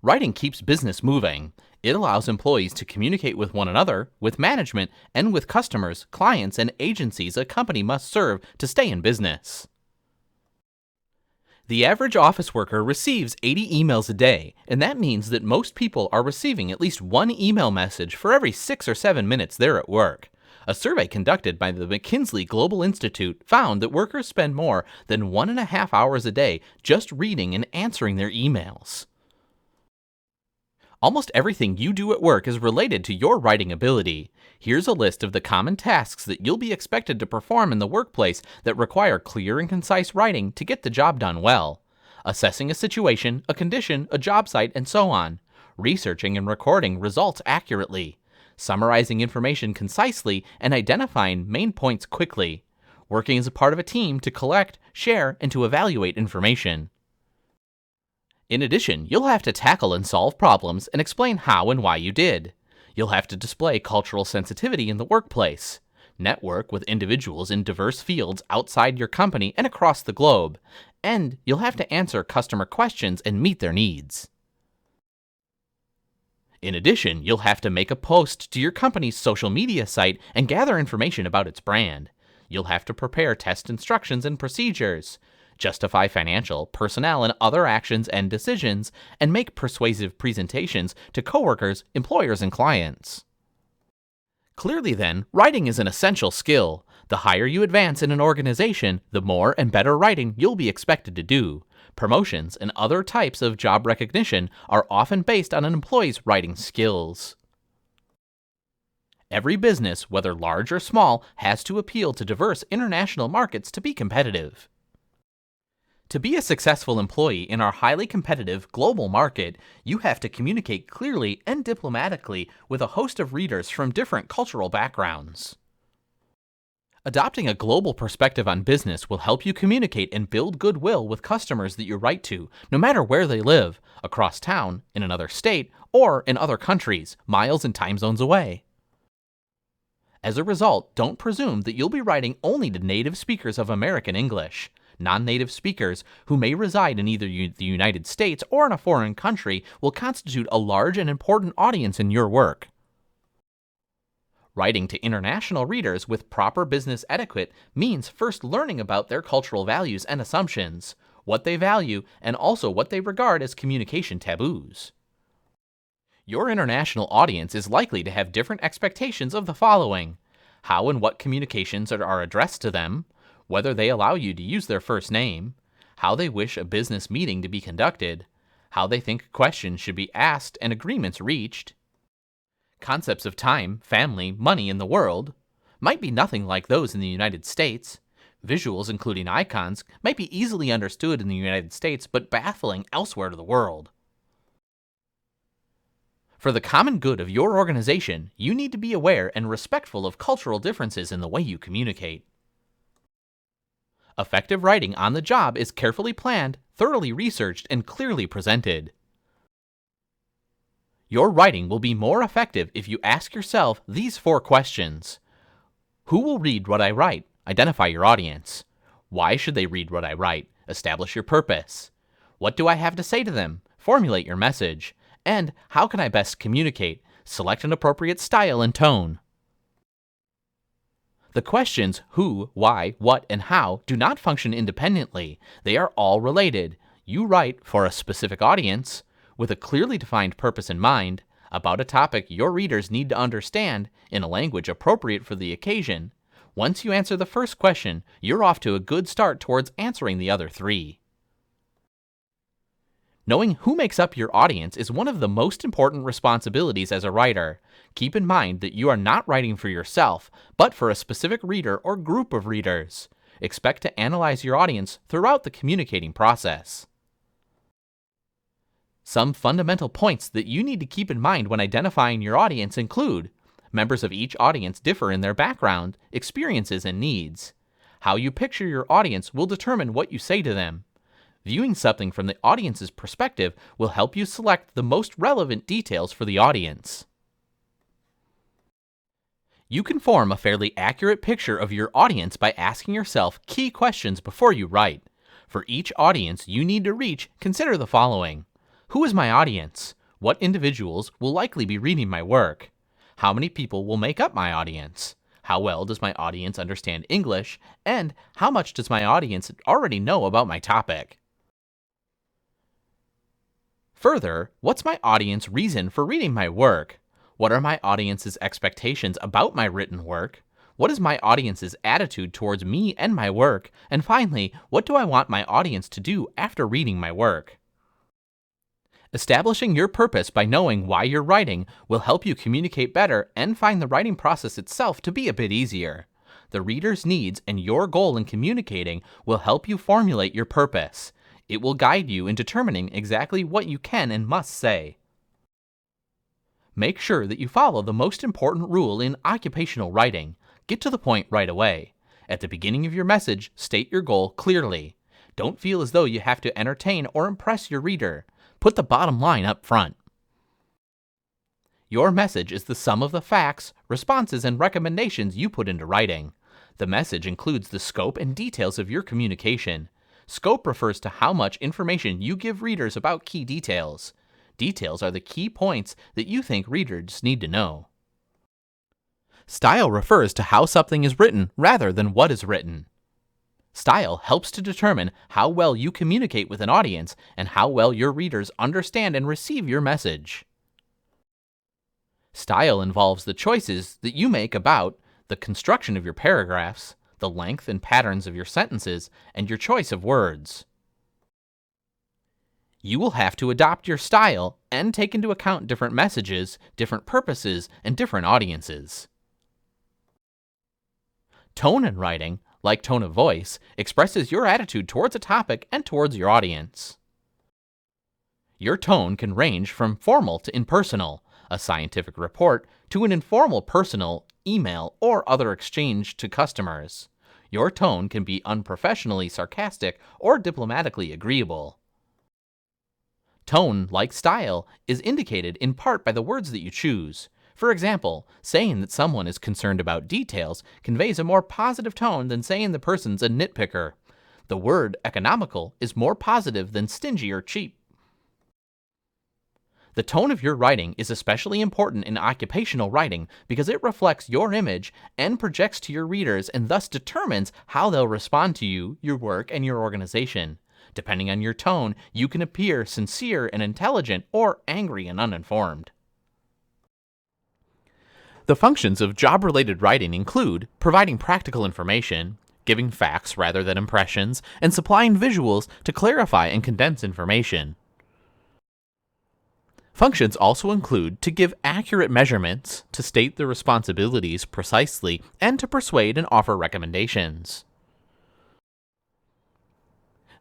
Writing keeps business moving. It allows employees to communicate with one another, with management, and with customers, clients, and agencies a company must serve to stay in business. The average office worker receives 80 emails a day, and that means that most people are receiving at least one email message for every 6 or 7 minutes they're at work. A survey conducted by the McKinsey Global Institute found that workers spend more than 1.5 hours a day just reading and answering their emails. Almost everything you do at work is related to your writing ability. Here's a list of the common tasks that you'll be expected to perform in the workplace that require clear and concise writing to get the job done well. Assessing a situation, a condition, a job site, and so on. Researching and recording results accurately. Summarizing information concisely and identifying main points quickly. Working as a part of a team to collect, share, and to evaluate information. In addition, you'll have to tackle and solve problems and explain how and why you did. You'll have to display cultural sensitivity in the workplace. Network with individuals in diverse fields outside your company and across the globe. And you'll have to answer customer questions and meet their needs. In addition, you'll have to make a post to your company's social media site and gather information about its brand. You'll have to prepare test instructions and procedures, justify financial, personnel, and other actions and decisions, and make persuasive presentations to coworkers, employers, and clients. Clearly then, writing is an essential skill. The higher you advance in an organization, the more and better writing you'll be expected to do. Promotions and other types of job recognition are often based on an employee's writing skills. Every business, whether large or small, has to appeal to diverse international markets to be competitive. To be a successful employee in our highly competitive global market, you have to communicate clearly and diplomatically with a host of readers from different cultural backgrounds. Adopting a global perspective on business will help you communicate and build goodwill with customers that you write to, no matter where they live, across town, in another state, or in other countries, miles and time zones away. As a result, don't presume that you'll be writing only to native speakers of American English. Non-native speakers who may reside in either the United States or in a foreign country will constitute a large and important audience in your work. Writing to international readers with proper business etiquette means first learning about their cultural values and assumptions, what they value, and also what they regard as communication taboos. Your international audience is likely to have different expectations of the following: how and what communications are addressed to them, whether they allow you to use their first name, how they wish a business meeting to be conducted, how they think questions should be asked and agreements reached. Concepts of time, family, money in the world might be nothing like those in the United States. Visuals, including icons, might be easily understood in the United States but baffling elsewhere to the world. For the common good of your organization, you need to be aware and respectful of cultural differences in the way you communicate. Effective writing on the job is carefully planned, thoroughly researched, and clearly presented. Your writing will be more effective if you ask yourself these 4 questions. Who will read what I write? Identify your audience. Why should they read what I write? Establish your purpose. What do I have to say to them? Formulate your message. And how can I best communicate? Select an appropriate style and tone. The questions who, why, what, and how do not function independently. They are all related. You write for a specific audience, with a clearly defined purpose in mind, about a topic your readers need to understand in a language appropriate for the occasion. Once you answer the first question, you're off to a good start towards answering the other 3. Knowing who makes up your audience is one of the most important responsibilities as a writer. Keep in mind that you are not writing for yourself, but for a specific reader or group of readers. Expect to analyze your audience throughout the communicating process. Some fundamental points that you need to keep in mind when identifying your audience include: members of each audience differ in their background, experiences, and needs. How you picture your audience will determine what you say to them. Viewing something from the audience's perspective will help you select the most relevant details for the audience. You can form a fairly accurate picture of your audience by asking yourself key questions before you write. For each audience you need to reach, consider the following. Who is my audience? What individuals will likely be reading my work? How many people will make up my audience? How well does my audience understand English? And how much does my audience already know about my topic? Further, what's my audience reason for reading my work? What are my audience's expectations about my written work? What is my audience's attitude towards me and my work? And finally, what do I want my audience to do after reading my work? Establishing your purpose by knowing why you're writing will help you communicate better and find the writing process itself to be a bit easier. The reader's needs and your goal in communicating will help you formulate your purpose. It will guide you in determining exactly what you can and must say. Make sure that you follow the most important rule in occupational writing. Get to the point right away. At the beginning of your message, state your goal clearly. Don't feel as though you have to entertain or impress your reader. Put the bottom line up front. Your message is the sum of the facts, responses, and recommendations you put into writing. The message includes the scope and details of your communication. Scope refers to how much information you give readers about key details. Details are the key points that you think readers need to know. Style refers to how something is written rather than what is written. Style helps to determine how well you communicate with an audience and how well your readers understand and receive your message. Style involves the choices that you make about the construction of your paragraphs, the length and patterns of your sentences, and your choice of words. You will have to adopt your style and take into account different messages, different purposes, and different audiences. Tone in writing, like tone of voice, expresses your attitude towards a topic and towards your audience. Your tone can range from formal to impersonal, a scientific report, to an informal personal, email, or other exchange to customers. Your tone can be unprofessionally sarcastic or diplomatically agreeable. Tone, like style, is indicated in part by the words that you choose. For example, saying that someone is concerned about details conveys a more positive tone than saying the person's a nitpicker. The word economical is more positive than stingy or cheap. The tone of your writing is especially important in occupational writing because it reflects your image and projects to your readers and thus determines how they'll respond to you, your work, and your organization. Depending on your tone, you can appear sincere and intelligent or angry and uninformed. The functions of job-related writing include providing practical information, giving facts rather than impressions, and supplying visuals to clarify and condense information. Functions also include to give accurate measurements, to state the responsibilities precisely, and to persuade and offer recommendations.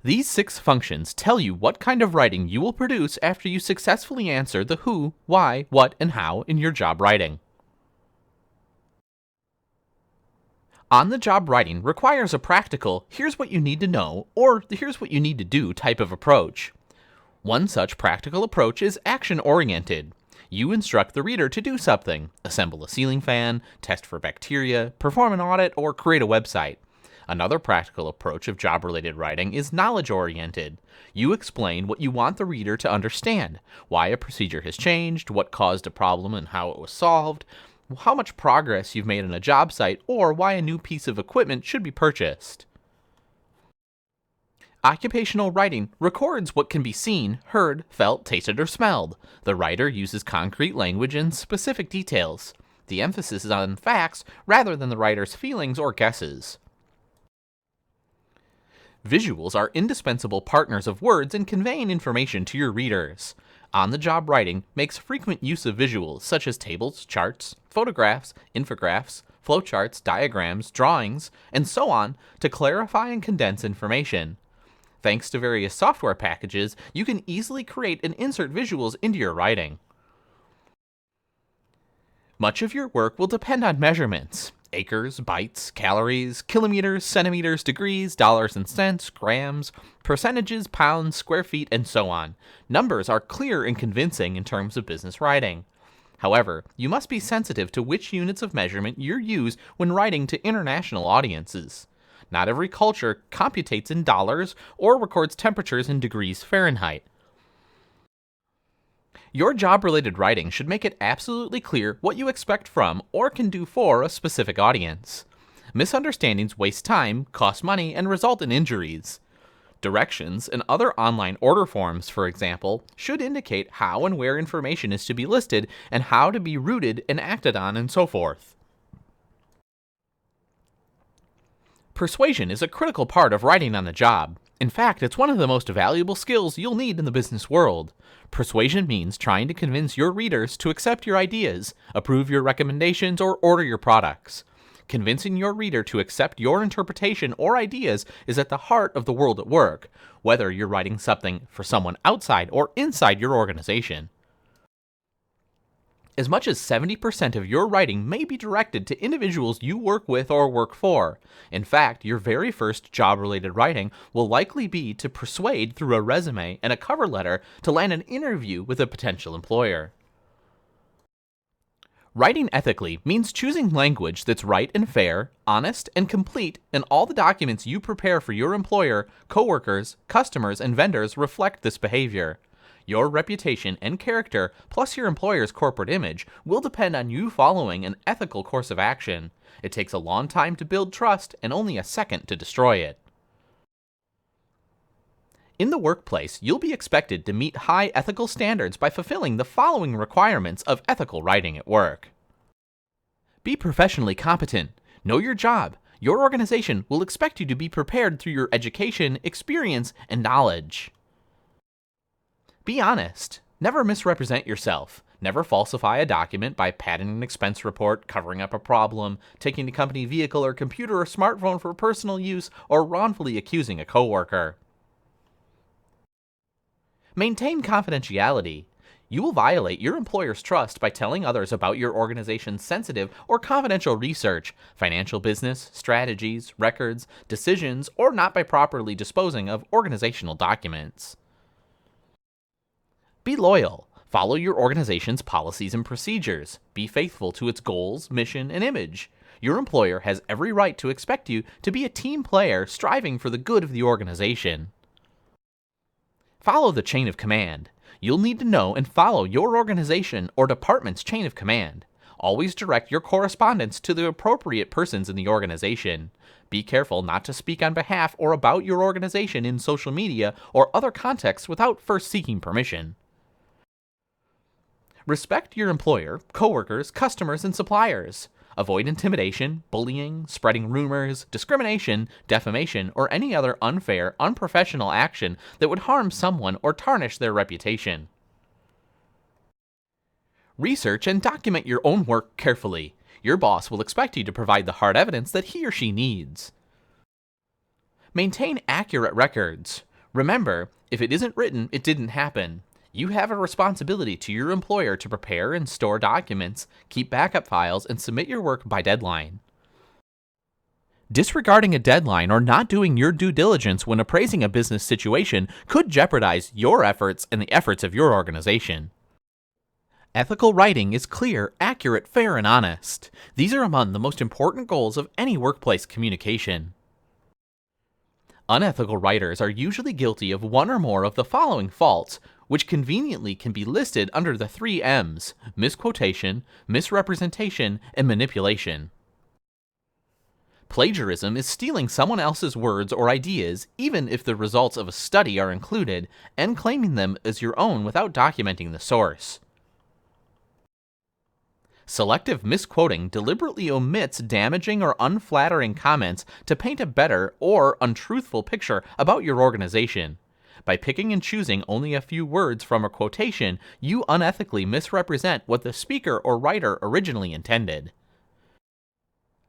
These 6 functions tell you what kind of writing you will produce after you successfully answer the who, why, what, and how in your job writing. On-the-job writing requires a practical, here's what you need to know, or here's what you need to do type of approach. One such practical approach is action-oriented. You instruct the reader to do something, assemble a ceiling fan, test for bacteria, perform an audit, or create a website. Another practical approach of job-related writing is knowledge-oriented. You explain what you want the reader to understand, why a procedure has changed, what caused a problem and how it was solved, how much progress you've made on a job site, or why a new piece of equipment should be purchased. Occupational writing records what can be seen, heard, felt, tasted, or smelled. The writer uses concrete language and specific details. The emphasis is on facts rather than the writer's feelings or guesses. Visuals are indispensable partners of words in conveying information to your readers. On-the-job writing makes frequent use of visuals such as tables, charts, photographs, infographics, flowcharts, diagrams, drawings, and so on to clarify and condense information. Thanks to various software packages, you can easily create and insert visuals into your writing. Much of your work will depend on measurements. Acres, bytes, calories, kilometers, centimeters, degrees, dollars and cents, grams, percentages, pounds, square feet, and so on. Numbers are clear and convincing in terms of business writing. However, you must be sensitive to which units of measurement you use when writing to international audiences. Not every culture computates in dollars or records temperatures in degrees Fahrenheit. Your job-related writing should make it absolutely clear what you expect from or can do for a specific audience. Misunderstandings waste time, cost money, and result in injuries. Directions and other online order forms, for example, should indicate how and where information is to be listed and how to be routed and acted on and so forth. Persuasion is a critical part of writing on the job. In fact, it's one of the most valuable skills you'll need in the business world. Persuasion means trying to convince your readers to accept your ideas, approve your recommendations, or order your products. Convincing your reader to accept your interpretation or ideas is at the heart of the world at work, whether you're writing something for someone outside or inside your organization. As much as 70% of your writing may be directed to individuals you work with or work for. In fact, your very first job-related writing will likely be to persuade through a resume and a cover letter to land an interview with a potential employer. Writing ethically means choosing language that's right and fair, honest, and complete, and all the documents you prepare for your employer, coworkers, customers, and vendors reflect this behavior. Your reputation and character, plus your employer's corporate image, will depend on you following an ethical course of action. It takes a long time to build trust and only a second to destroy it. In the workplace, you'll be expected to meet high ethical standards by fulfilling the following requirements of ethical writing at work. Be professionally competent. Know your job. Your organization will expect you to be prepared through your education, experience, and knowledge. Be honest. Never misrepresent yourself. Never falsify a document by padding an expense report, covering up a problem, taking the company vehicle or computer or smartphone for personal use, or wrongfully accusing a coworker. Maintain confidentiality. You will violate your employer's trust by telling others about your organization's sensitive or confidential research, financial business, strategies, records, decisions, or not by properly disposing of organizational documents. Be loyal. Follow your organization's policies and procedures. Be faithful to its goals, mission, and image. Your employer has every right to expect you to be a team player striving for the good of the organization. Follow the chain of command. You'll need to know and follow your organization or department's chain of command. Always direct your correspondence to the appropriate persons in the organization. Be careful not to speak on behalf or about your organization in social media or other contexts without first seeking permission. Respect your employer, coworkers, customers, and suppliers. Avoid intimidation, bullying, spreading rumors, discrimination, defamation, or any other unfair, unprofessional action that would harm someone or tarnish their reputation. Research and document your own work carefully. Your boss will expect you to provide the hard evidence that he or she needs. Maintain accurate records. Remember, if it isn't written, it didn't happen. You have a responsibility to your employer to prepare and store documents, keep backup files, and submit your work by deadline. Disregarding a deadline or not doing your due diligence when appraising a business situation could jeopardize your efforts and the efforts of your organization. Ethical writing is clear, accurate, fair, and honest. These are among the most important goals of any workplace communication. Unethical writers are usually guilty of one or more of the following faults, which conveniently can be listed under the 3 M's: misquotation, misrepresentation, and manipulation. Plagiarism is stealing someone else's words or ideas, even if the results of a study are included, and claiming them as your own without documenting the source. Selective misquoting deliberately omits damaging or unflattering comments to paint a better or untruthful picture about your organization. By picking and choosing only a few words from a quotation, you unethically misrepresent what the speaker or writer originally intended.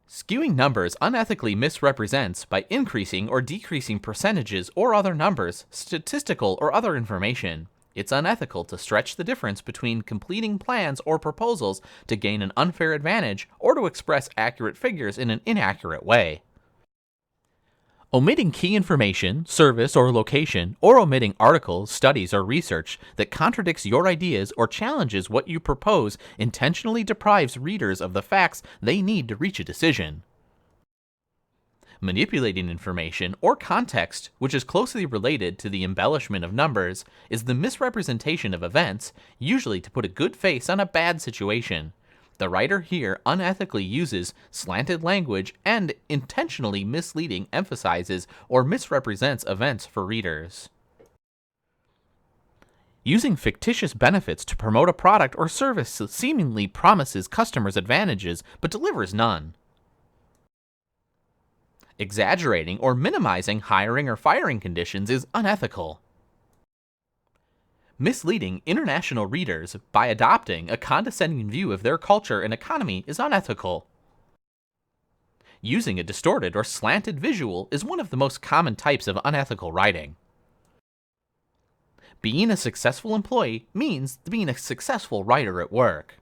Skewing numbers unethically misrepresents by increasing or decreasing percentages or other numbers, statistical or other information. It's unethical to stretch the difference between completing plans or proposals to gain an unfair advantage or to express accurate figures in an inaccurate way. Omitting key information, service, or location, or omitting articles, studies, or research that contradicts your ideas or challenges what you propose intentionally deprives readers of the facts they need to reach a decision. Manipulating information or context, which is closely related to the embellishment of numbers, is the misrepresentation of events, usually to put a good face on a bad situation. The writer here unethically uses slanted language and intentionally misleading emphasizes or misrepresents events for readers. Using fictitious benefits to promote a product or service that seemingly promises customers advantages but delivers none. Exaggerating or minimizing hiring or firing conditions is unethical. Misleading international readers by adopting a condescending view of their culture and economy is unethical. Using a distorted or slanted visual is one of the most common types of unethical writing. Being a successful employee means being a successful writer at work.